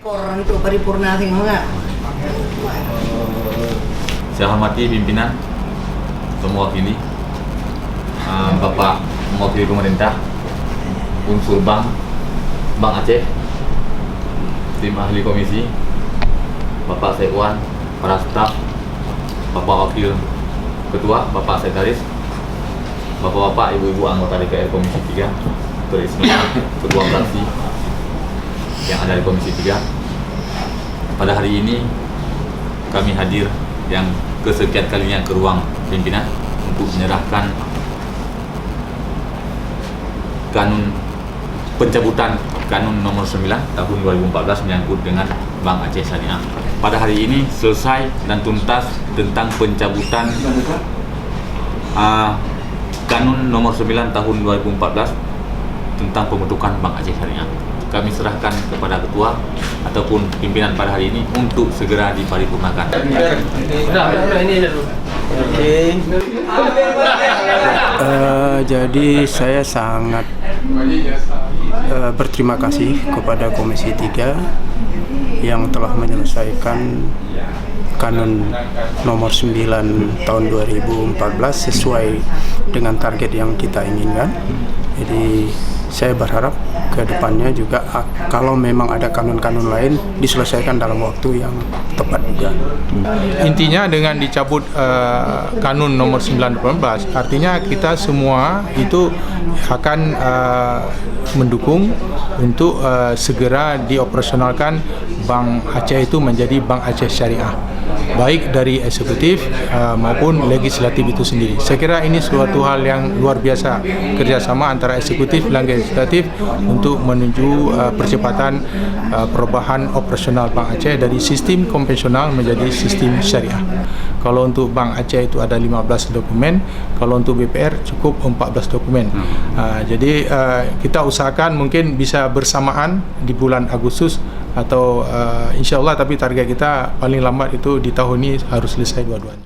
Ekor untuk paripurna enggak? Saya hormati pimpinan, semua wakili, Bapak mewakili pemerintah, unsur Bank Aceh, tim ahli komisi, Bapak Sekwan, para staf, Bapak Wakil Ketua, Bapak Sekretaris, Bapak-bapak, ibu-ibu anggota DPR Komisi 3, Ketua fraksi yang ada di Komisi 3. Pada hari ini kami hadir yang kesekian kalinya ke ruang pimpinan untuk menyerahkan pencabutan Kanun nomor 9 tahun 2014 menyangkut dengan Bank Aceh Syariah. Pada hari ini selesai dan tuntas tentang pencabutan Kanun nomor 9 tahun 2014 tentang pembentukan Bank Aceh Syariah. Kami serahkan kepada ketua ataupun pimpinan pada hari ini untuk segera diparipurnakan. Jadi saya sangat berterima kasih kepada Komisi 3 yang telah menyelesaikan Kanun nomor 9 tahun 2014 sesuai dengan target yang kita inginkan. Jadi saya berharap ke depannya juga kalau memang ada kanun-kanun lain diselesaikan dalam waktu yang tepat juga. Intinya dengan dicabut Kanun nomor 9/2014, artinya kita semua itu akan mendukung untuk segera dioperasionalkan Bank Aceh itu menjadi Bank Aceh Syariah, baik dari eksekutif maupun legislatif itu sendiri. Saya kira ini suatu hal yang luar biasa, kerjasama antara eksekutif dan legislatif untuk menuju percepatan perubahan operasional Bank Aceh dari sistem konvensional menjadi sistem syariah. Kalau untuk Bank Aceh itu ada 15 dokumen, kalau untuk BPR cukup 14 dokumen. Jadi kita usahakan mungkin bisa bersamaan di bulan Agustus atau insya Allah, tapi target kita paling lambat itu di tahun ini harus selesai dua-duanya.